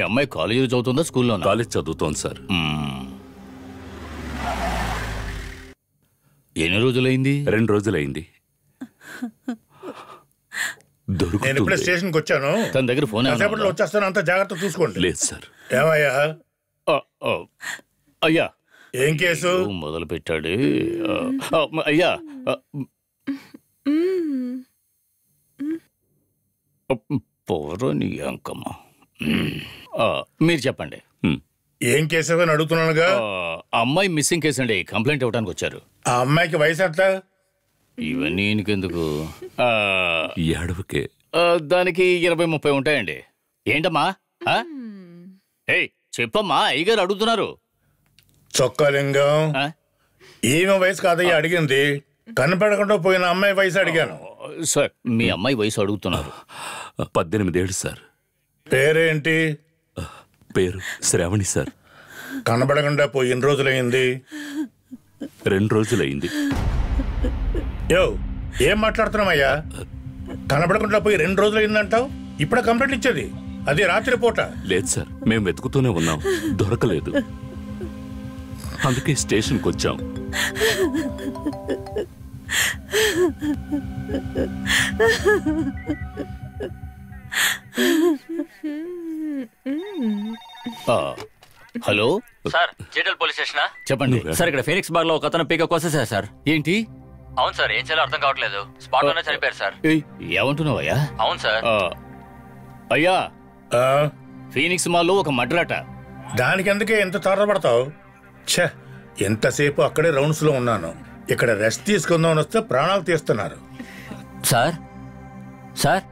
అమ్మాయి కాలేజీలో చదువుతుందా స్కూల్లో? కాలేజ్ చదువుతోంది సార్. ఎన్ని రోజులైంది? 2 రోజులైంది. నేను ఇప్పుడే స్టేషన్కి వచ్చాను. తన దగ్గర ఫోన్ వచ్చేస్తాను, అంత జాగ్రత్త చూసుకోండి. లేదు సార్. ఏమయ్యా? అయ్యా ఏం కేసు మొదలు పెట్టాడు? అయ్యా పోరని అంకమ్మ, మీరు చెప్పండి. ఏం కేసు అని అడుగుతున్నానుగా. అమ్మాయి మిస్సింగ్ కేసు అండి, కంప్లైంట్ ఇవ్వడానికి వచ్చారు. ఆ అమ్మాయికి వయసు ఎంత? ఇవన్నీ ఎందుకు? ఏడవకే. దానికి 20-30 ఉంటాయండి. ఏంటమ్మా? చెప్పమ్మా, అయ్యగారు అడుగుతున్నారు. చొక్కాలింగం, ఈమె వయసు కాదయ్యా అడిగింది, కనపడకుండా పోయిన అమ్మాయి వయసు అడిగాను. సార్ మీ అమ్మాయి వయసు అడుగుతున్నారు. 18 ఏళ్ళు సార్. పేరేంటి? పేరు శ్రావణి సార్. కనబడకుండా పోయి ఎన్ని రోజులైంది? 2 రోజులైంది. యో ఏం మాట్లాడుతున్నామయ్యా? కనబడకుండా పోయి 2 రోజులైందంటావు, ఇప్పుడే కంప్లైంట్ ఇచ్చేది? అది రాత్రి పూట. లేదు సార్, మేము వెతుకుతూనే ఉన్నాం, దొరకలేదు. అందుకే స్టేషన్కి వచ్చాం. హలో సార్, జేటల్ పోలీస్ స్టేషనా? చెప్పండి సార్, ఇక్కడ ఫీనిక్స్ బార్ లో ఒక అతను పీక కోసేశారు సార్. ఏంటి? అవును సార్, ఏం చేయాలో అర్థం కావట్లేదు. స్పాట్ లోనే చనిపోయారు సార్. ఏమంటున్నావయ్యా? అవును సార్. అయ్యా, ఫీనిక్స్ మాల్లో ఒక మర్డర్. దానికి ఎందుకే ఎంత తొందరపడతావు? ఛే, ఎంతసేపు అక్కడే రౌండ్స్ లో ఉన్నాను. ఇక్కడ రెస్ట్ తీసుకుందామని వస్తే ప్రాణాలు తీస్తున్నారు. సార్ సార్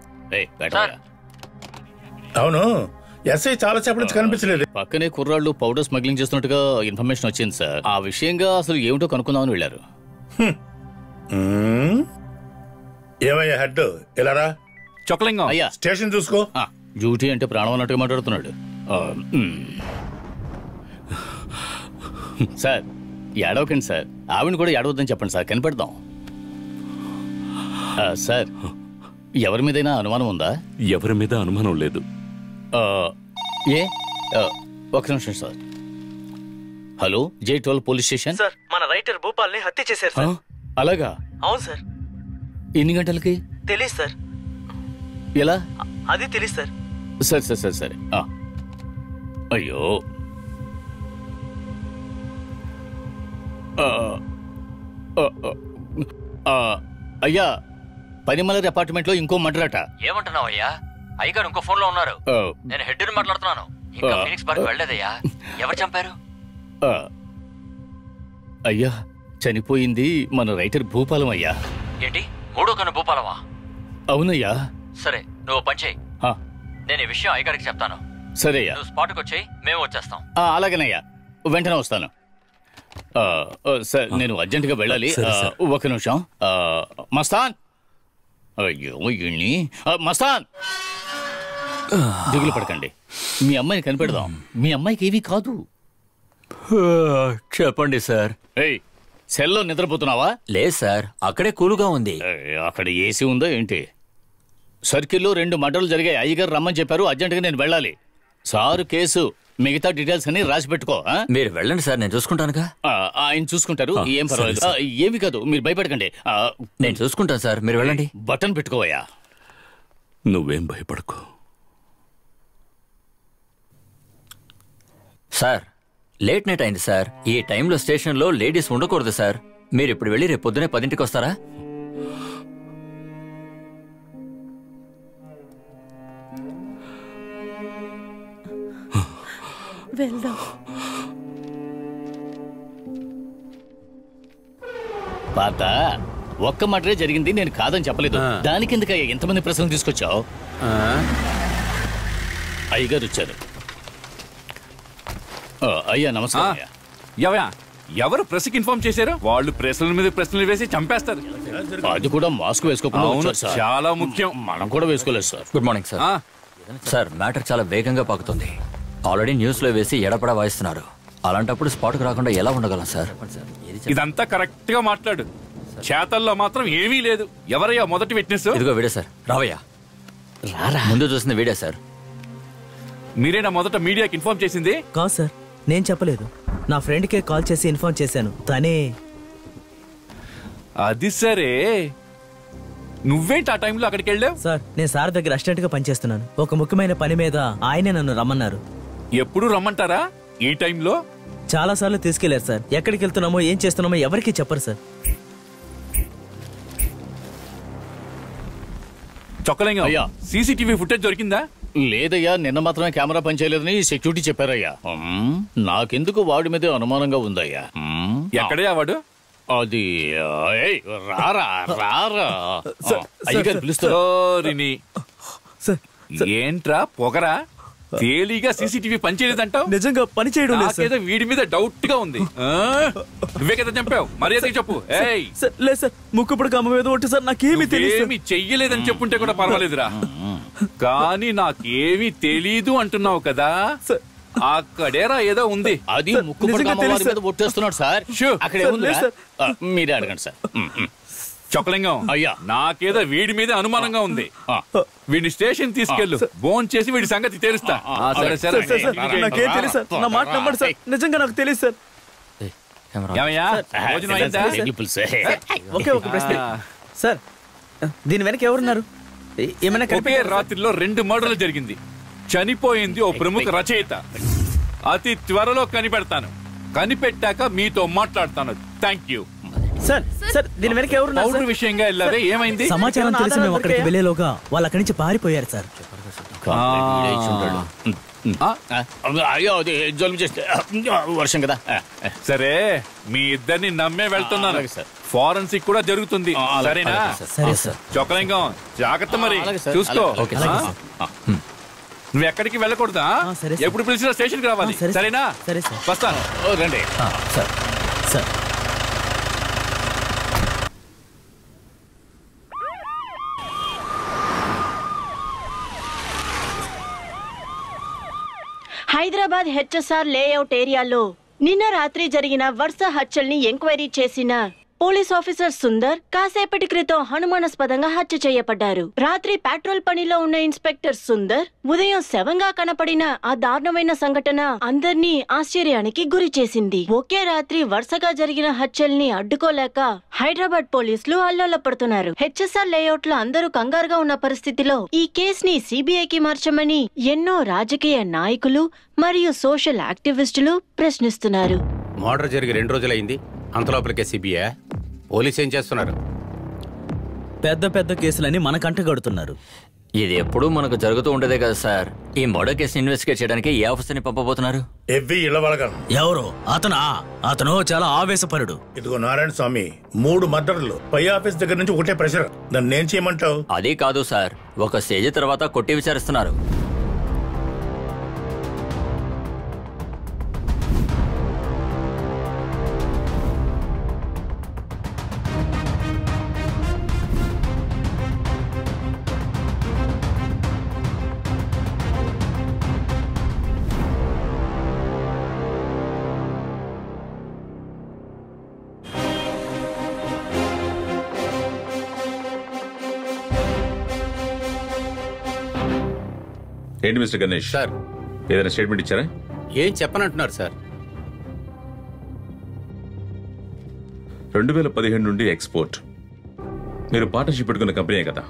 అవును, ఎస్ఐ చాలా సేపటి నుంచి కనిపించలేదు. పక్కనే కుర్రాళ్ళు పౌడర్ స్మగ్లింగ్ చేస్తున్నట్టుగా ఇన్ఫర్మేషన్ వచ్చింది సార్. ఆ విషయంగా అసలు ఏమిటో కనుక్కుందామని వెళ్ళారు. ఏమయ్యా హెడ్, ఇలా రా. చొక్కలింగం అయ్యా, స్టేషన్ చూసుకో. డ్యూటీ అంటే ప్రాణం అన్నట్టుగా మాట్లాడుతున్నాడు. సార్ ఏడవకండి సార్, ఆవిడని కూడా ఏడవద్దని చెప్పండి సార్, కనిపెడదాం. సార్, ఎవరి మీదైనా అనుమానం ఉందా? ఎవరి మీద అనుమానం లేదు. ఒక నిమిషం sir. Hello, J12 police station sir. మన రైటర్ భూపాల్ని హత్య చేశారు సార్. అలాగా? అవును సార్. ఎన్ని గంటలకి? తెలీదు సార్. ఎలా? అది తెలీదు సార్. సరే సరే సరే సరే. అయ్యో, అయ్యా, పరిమళ అపార్ట్మెంట్ లో ఇంకో మర్డర్. ఏమంటున్నావు అయ్యా? అయ్యగారు ఇంకో ఫోన్ లో ఉన్నారు. నేను హెడ్ ని మాట్లాడుతున్నాను. ఇంకా ఫీనిక్స్ బార్ వెళ్ళలేదయ్యా. ఎవరు చంపారు? అయ్యా, చనిపోయింది మన రైటర్ భూపాలం అయ్యా. ఏంటి, 3వ కన్ను భూపాలమా? అవునయ్యా. సరే, నువ్వు పని చేయి. నేను ఈ విషయం అయ్యగారికి చెప్తాను. సరే అయ్యా. నువ్వు స్పాట్కి వచ్చేయి, మేము వచ్చేస్తాం. అలాగేనయ్యా, వెంటనే వస్తాను. సార్, నేను అర్జెంటుగా వెళ్ళాలి. ఒక నిమిషం. మస్తాన్, అయ్యో మస్తాన్, దిగులు పడకండి. మీ అమ్మాయిని కనిపెడదాం. మీ అమ్మాయికి ఏమీ కాదు. చెప్పండి సార్. సెల్లో నిద్రపోతున్నావా? లేదు సార్, అక్కడే కూలుగా ఉంది. అక్కడ ఏసీ ఉందా ఏంటి? సర్కిల్లో 2 మర్డర్లు జరిగాయి. అయ్యగారు రమ్మని చెప్పారు, అర్జెంటుగా నేను వెళ్ళాలి. సారు కేసు, మిగతా డీటెయిల్స్ అన్ని రాసి పెట్టుకో. మీరు వెళ్ళండి సార్, నేను చూసుకుంటానుగా. ఆయన చూసుకుంటారు, ఏం పర్వాలేదు. ఏమి కాదు, మీరు భయపడకండి. నేను చూసుకుంటాను సార్, మీరు వెళ్ళండి. బటన్ పెట్టుకోవయ్యా. నువ్వేం భయపడకు సార్. లేట్ నైట్ అయింది సార్. ఈ టైంలో స్టేషన్లో లేడీస్ ఉండకూడదు సార్. మీరు ఇప్పుడు వెళ్ళి రేపు పొద్దునే 10ంటికి వస్తారా? వెళ్దాం. పాత ఒక్క మటరే జరిగింది, నేను కాదని చెప్పలేదు. దానికి ఎందుకయ్యా ఎంతమంది ప్రశ్నలు తీసుకొచ్చావు? అయ్యగారు వచ్చారు. అయ్యా నమస్కారం. ఎవరు ప్రెస్కి ఇన్ఫార్మ్ చేశారు? వాళ్ళు ప్రశ్నల మీద ప్రశ్నలు వేసి చంపేస్తారు. అది కూడా మాస్క్ వేసుకోకుండా. చాలా ముఖ్యం. మనం కూడా వేసుకోలేదు sir. Good morning sir. Sir, matter చాలా వేగంగా పాకుతుంది. ఆల్రెడీ న్యూస్ లో వేసి ఎడపడా వాయిస్తున్నారు. అలాంటప్పుడు స్పాట్కి రాకుండా ఎలా ఉండగలం సార్? ఇదంతా కరెక్ట్ గా మాట్లాడు. చేతల్లో మాత్రం ఏమీ లేదు. ఎవరయ్యా మొదటి విట్నెస్? ఇదిగో వీడే సార్. రావయ్యా. రారా. ముందు చూసిన వీడే సార్. మీరేనా మొదట మీడియాకి ఇన్ఫార్మ్ చేసింది? కాదు సార్, నేను చెప్పలేదు. నా ఫ్రెండ్కే కాల్ చేసి ఇన్ఫార్మ్ చేశాను. తనే. అది సరే, నువ్వేంటి ఆ టైంలో అక్కడికి వెళ్ళావు? సార్, నేను సార్ దగ్గర అసిస్టెంట్ గా పనిచేస్తున్నాను. ఒక ముఖ్యమైన పని మీద ఆయనే నన్ను రమ్మన్నారు. ఎప్పుడు రమ్మంటారా ఈ టైంలో? చాలా సార్లు తీసుకెళ్లారు సార్. ఎక్కడికి వెళ్తున్నామో ఏం చేస్తున్నామో ఎవరికీ చెప్పరు సార్. చొక్కలింగం, అయ్యా. సీసీటీవీ ఫుటేజ్ దొరికిందా? లేదయ్యా, నిన్న మాత్రమే కెమెరా పనిచేయలేదని సెక్యూరిటీ చెప్పారయ్యా. నాకెందుకు వాడి మీదే అనుమానంగా ఉందయ్యా. ఎక్కడయ్యా వాడు? అది ఏయ్, రారా రారా అయ్యగారు పిలుస్తారు. ఓరిని. ఏంట్రా పొగరా? తేలిగా సీసీటీవీ పనిచేయలేదంటావు? నిజంగా పని చేయడం లేదు సార్. నాకేదో వీడి మీద డౌట్ గా ఉంది. నువ్వే కదా చంపావు, మర్యాదగా చెప్పు. ఏయ్, లేదు సార్, ముక్కుపుడు కమ్మ మీద ఒట్టి సార్, నాకేమీ తెలియదు. ఏమి చెయ్యలేదని చెప్పుంటే కూడా పర్వాలేదురా, కానీ నాకేమీ తెలీదు అంటున్నావు కదా. అక్కడేరా ఏదో ఉంది. అది ముక్కు మీద ఒట్టేస్తున్నాడు సార్. అక్కడ ఏముంది మీరే అడగండి సార్. చొక్కలింగం, అయ్యా, నాకేదో వీడి మీద అనుమానంగా ఉంది. వీడిని స్టేషన్ తీసుకెళ్ళు, ఫోన్ చేసి వీడి సంగతి తెలుస్తా. సరే సరే, నాకేం తెలియదు సార్, నా మాట నమ్మండి సార్. నిజంగా నాకు తెలియదు సార్. ఏమయ్యా, భోజనం అయిందా? ఒకే ఒక ప్రశ్న సార్, దీని వెనక ఎవరున్నారు? ఏమైనా ఒకే రాత్రిలో 2 మర్డర్లు జరిగింది. చనిపోయింది ఓ ప్రముఖ రచయిత. అతి త్వరలో కనిపెడతాను. కనిపెట్టాక మీతో మాట్లాడతాను. Thank you sir. సార్, దీని వెనక ఎవరున్నారు? పౌడర్ విషయంగా వెళ్ళారే, ఏమైంది? సమాచారం తెలిసి మేము అక్కడికి వెళ్ళేలోగా వాళ్ళు అక్కడి నుంచి పారిపోయారు సార్. అయ్యో, అది జోలు చేస్తే వర్షం కదా. సరే, మీ ఇద్దరిని నమ్మే వెళ్తున్నాను. ఫారెన్సిక్ కూడా జరుగుతుంది, సరేనా? సరే సార్. చొక్కలింగం, జాగ్రత్త మరి, చూసుకో. నువ్వు ఎక్కడికి వెళ్ళకూడదా? ఎప్పుడు పిలిచినా స్టేషన్ కి రావాలి, సరేనా? సరే సార్, వస్తాను. రండి sir. Sir, Hyderabad HSR layout ఏరియాలో నిన్న రాత్రి జరిగిన వరుస హత్యల్ని ఎంక్వైరీ చేసిన పోలీస్ ఆఫీసర్ సుందర్ కాసేపటి క్రితం అనుమానాస్పదంగా హత్య చేయబడ్డారు. రాత్రి పెట్రోల్ పనిలో ఉన్న ఇన్స్పెక్టర్ సుందర్ ఉదయం శవంగా కనపడిన ఆ దారుణమైన సంఘటన అందర్నీ ఆశ్చర్యానికి గురి చేసింది. ఒకే రాత్రి వరుసగా జరిగిన హత్యల్ని అడ్డుకోలేక హైదరాబాద్ పోలీసులు అల్లోలపడుతున్నారు. హెచ్ఎస్ఆర్ లేఅవుట్ లో అందరూ కంగారుగా ఉన్న పరిస్థితిలో ఈ కేసుని సిబిఐకి మార్చమని ఎన్నో రాజకీయ నాయకులు మరియు సోషల్ యాక్టివిస్టులు ప్రశ్నిస్తున్నారు. మర్డర్ జరిగి 2 రోజులైంది, అంతలోపలికే సిబిఐ పోలీసు ఏం చేస్తున్నారు? పెద్ద పెద్ద కేసులని మన కంటగడుతున్నారు. ఇది ఎప్పుడూ మనకు జరుగుతూ ఉండేదే కదా సార్. ఈ మర్డర్ కేసు ఇన్వెస్టిగేట్ చేయడానికి ఏ ఆఫీసర్ని పంపబోతున్నారు? ఎవరు అతను చాలా ఆవేశపరుడు. ఇదిగో నారాయణ స్వామి, 3 మర్డర్లు, పై ఆఫీస్ దగ్గర నుంచి ఒకటే ప్రెషర్. నన్ను ఏం చేయమంటావు? అది కాదు సార్, ఒక స్టేజ్ తర్వాత కొట్టి విచారిస్తున్నారు. ఏంటి మిస్టర్ గణేష్ సార్, ఏదైనా స్టేట్మెంట్ ఇచ్చారా? ఏం చెప్పనంటున్నారు సార్? 2015 నుండి ఎక్స్పోర్ట్ మీరు పార్ట్నర్షిప్ పెట్టుకున్న కంపెనీ కదా?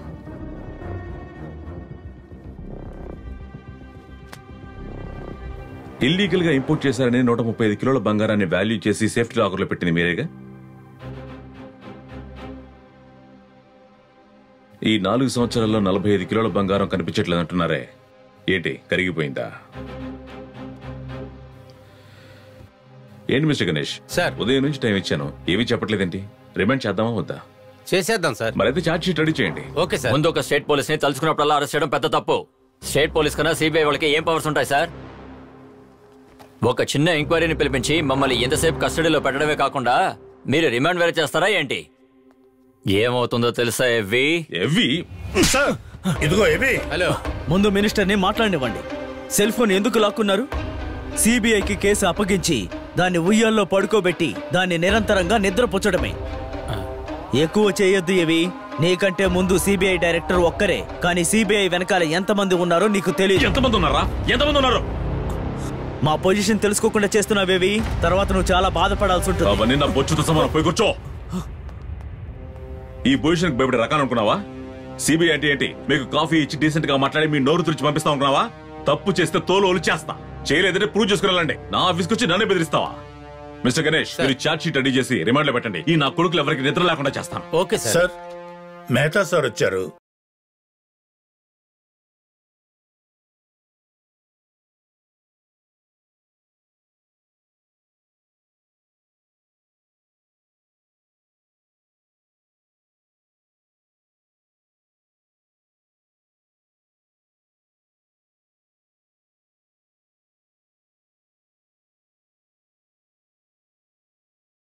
ఇల్లీగల్ గా ఇంపోర్ట్ చేశారని 135 కిలోల బంగారాన్ని వాల్యూ చేసి సేఫ్టీ లాకర్లో పెట్టింది మీరేగా? ఈ 4 సంవత్సరాల్లో 45 కిలోల బంగారం కనిపించట్లేదంటున్నారే, ఏంటి కరిగిపోయిందా? ఏంటి మిస్టర్ గణేష్ సార్, ఉదయం నుంచి టైం ఇచ్చాను, ఏమీ చెప్పట్లేదేంటి? రిమాండ్ చేద్దామా వద్దా? చేసేద్దాం సార్. మరైతే ఛార్జ్ షీట్ రెడీ చేయండి. Okay sir. ముందు ఒక స్టేట్ పోలీస్ ని తలుచుకున్నప్పుడల్లా అరెస్ట్ చేయడం పెద్ద తప్పు. స్టేట్ పోలీస్ కన్నా సిబిఐ వాళ్ళకి ఏం పవర్స్ ఉంటాయి సార్? ఒక చిన్న ఎంక్వైరీని పిలిపించి మమ్మల్ని ఎంతసేపు కస్టడీలో పెట్టడమే కాకుండా మీరు రిమాండ్ వేరే చేస్తారా ఏంటి? ఏమవుతుందో తెలుసా ఎవ్వి? ఇదిగో ఏబీ. హలో, ముందు మినిస్టర్ని మాట్లాడినివ్వండి. సెల్ ఫోన్ ఎందుకు లాక్కున్నారు? సిబిఐకి కేసు అప్పగించి దాన్ని ఉయ్యాల్లో పడుకోబెట్టి దాన్ని నిరంతరంగా నిద్రపుచ్చడమే. ఎక్కువ చేయొద్దు ఇవి. నీకంటే ముందు సిబిఐ డైరెక్టర్ ఒక్కరే, కానీ సిబిఐ వెనకాల ఎంతమంది ఉన్నారో నీకు తెలియదు. ఎంతమంది ఉన్నారా? ఎంతమంది ఉన్నారు? మా పొజిషన్ తెలుసుకోకుండా చేస్తున్నావేవి, తర్వాత నువ్వు చాలా బాధపడాల్సి ఉంటుంది. అవన్నీ నా బొచ్చుతో సమానం. పోయి కూర్చో. ఈ పొజిషన్ భయపడే రకాలు అనుకున్నావా? సిబిఐ అంటే ఏంటి? మీకు కాఫీ ఇచ్చి డీసెంట్ గా మాట్లాడి మీ నోరు తెరిచి పంపిస్తా అనుకున్నావా? తప్పు చేస్తే తోలు ఒలిచేస్తా, చేయలేదంటే ప్రూవ్ చేసుకుని నా ఆఫీస్కి వచ్చి నన్నే బెదిరిస్తావా? మిస్టర్ గణేష్, మీరు చార్జ్ షీట్ రెడీ చేసి రిమాండ్ లో పెట్టండి. ఈ నా కొడుకులు ఎవరికి నిద్ర లేకుండా చేస్తాను. ఓకే సార్, మెహతా సార్ వచ్చారు.